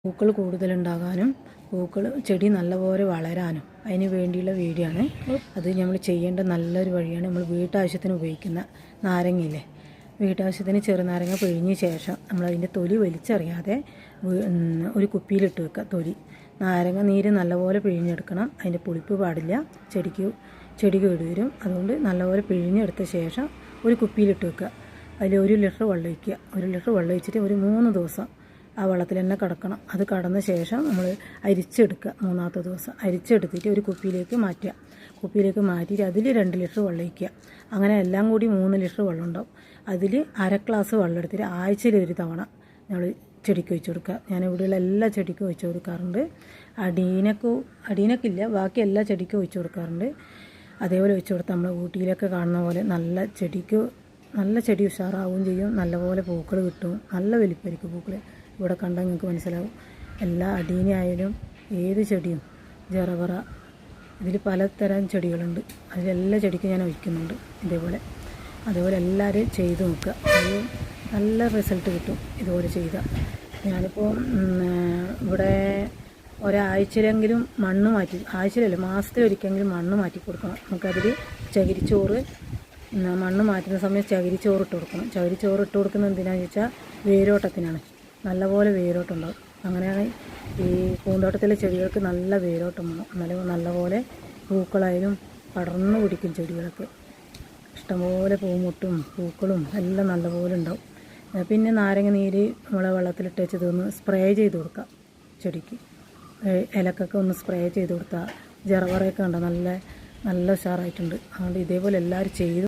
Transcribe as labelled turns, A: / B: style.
A: പൂക്കൾ കൂടുതലുണ്ടാകാനും ചെടി നല്ലപോലെ വളരാനും അതിന് വേണ്ടിയുള്ള വീഡിയോയാണ് അത്. നമ്മൾ ചെയ്യേണ്ട നല്ലൊരു വഴിയാണ്. നമ്മൾ വീട്ടാവശ്യത്തിന് ഉപയോഗിക്കുന്ന നാരങ്ങയില്ലേ, വീട്ടാവശ്യത്തിന് ചെറുനാരങ്ങ പിഴിഞ്ഞ ശേഷം നമ്മളതിൻ്റെ തൊലി വലിച്ചെറിയാതെ ഒരു കുപ്പിയിലിട്ട് വെക്കുക. നാരങ്ങ നീര് നല്ലപോലെ പിഴിഞ്ഞെടുക്കണം. അതിൻ്റെ പുളിപ്പ് പാടില്ല, ചെടി കേടുവരും. അതുകൊണ്ട് നല്ലപോലെ പിഴിഞ്ഞെടുത്ത ശേഷം ഒരു കുപ്പിയിലിട്ട് വെക്കുക. അതിൽ 1 ലിറ്റർ വെള്ളം ഒഴിക്കുക. 1 ലിറ്റർ വെള്ളം ഒഴിച്ചിട്ട് ഒരു 3 ദിവസം ആ വെള്ളത്തിൽ തന്നെ കിടക്കണം. അത് കടന്ന ശേഷം നമ്മൾ അരിച്ചെടുക്കുക. 3ാമത്തെ ദിവസം അരിച്ചെടുത്തിട്ട് ഒരു കുപ്പിയിലേക്ക് മാറ്റിയിട്ട് അതിൽ 2 ലിറ്റർ വെള്ളം ഒഴിക്കുക. അങ്ങനെ എല്ലാം കൂടി 3 ലിറ്റർ വെള്ളം ഉണ്ടാവും. അതിൽ അര ഗ്ലാസ് വെള്ളം എടുത്തിട്ട് ആഴ്ചയിൽ ഒരു തവണ നമ്മൾ ചെടിക്ക് ഒഴിച്ചു കൊടുക്കുക. ഞാൻ ഇവിടെയുള്ള എല്ലാ ചെടിക്കും ഒഴിച്ചു കൊടുക്കാറുണ്ട്. അടീനക്കില്ല, ബാക്കി എല്ലാ ചെടിക്കും ഒഴിച്ചു കൊടുക്കാറുണ്ട്. അതേപോലെ ഒഴിച്ചു കൊടുത്താൽ നമ്മൾ ഊട്ടിയിലൊക്കെ കാണുന്ന പോലെ നല്ല ചെടി ഉഷാറാവുകയും ചെയ്യും. നല്ലപോലെ പൂക്കൾ കിട്ടും. നല്ല വലിപ്പമായിരിക്കും പൂക്കൾ. ഇവിടെ കണ്ടാൽ നിങ്ങൾക്ക് മനസ്സിലാവും. എല്ലാ അടീനയായാലും ഏത് ചെടിയും, ജറവറ, ഇതിൽ പലതരം ചെടികളുണ്ട്. അതിലെല്ലാ ചെടിക്കും ഞാൻ ഒഴിക്കുന്നുണ്ട്. അതേപോലെ എല്ലാവരും ചെയ്ത് നോക്കുക. അത് നല്ല റിസൾട്ട് കിട്ടും ഇതുപോലെ ചെയ്താൽ. ഞാനിപ്പോൾ ഇവിടെ ഒരാഴ്ചയിലെങ്കിലും മണ്ണ് മാറ്റി, ആഴ്ചയിലല്ല മാസത്തിൽ ഒരിക്കലെങ്കിലും മണ്ണ് മാറ്റി കൊടുക്കണം. നമുക്കതിൽ ചകിരിച്ചോറ്, മണ്ണ് മാറ്റുന്ന സമയം ചകിരിച്ചോറ് ഇട്ട് കൊടുക്കണം. ചകിരിച്ചോറ് ഇട്ട് കൊടുക്കുന്നത് എന്തിനാണെന്ന് ചോദിച്ചാൽ വേരോട്ടത്തിനാണ്. നല്ലപോലെ വേരോട്ടം ഉണ്ടാകും. അങ്ങനെയാണ് ഈ പൂന്തോട്ടത്തിലെ ചെടികൾക്ക് നല്ല വേരോട്ടം വേണം. എന്നാലും നല്ലപോലെ പൂക്കളായാലും പടർന്നു പിടിക്കും. ചെടികളൊക്കെ ഇഷ്ടംപോലെ പൂമുട്ടും പൂക്കളും എല്ലാം നല്ലപോലെ ഉണ്ടാവും. പിന്നെ നാരങ്ങ നീര് നമ്മളെ വെള്ളത്തിലിട്ട് വെച്ചതൊന്ന് സ്പ്രേ ചെയ്ത് കൊടുക്കുക. ചെടിക്ക് ഇലക്കൊക്കെ ഒന്ന് സ്പ്രേ ചെയ്ത് കൊടുത്താൽ ജറവറയൊക്കെ ഉണ്ടോ നല്ല ഉഷാറായിട്ടുണ്ട്. അതുകൊണ്ട് ഇതേപോലെ എല്ലാവരും ചെയ്ത്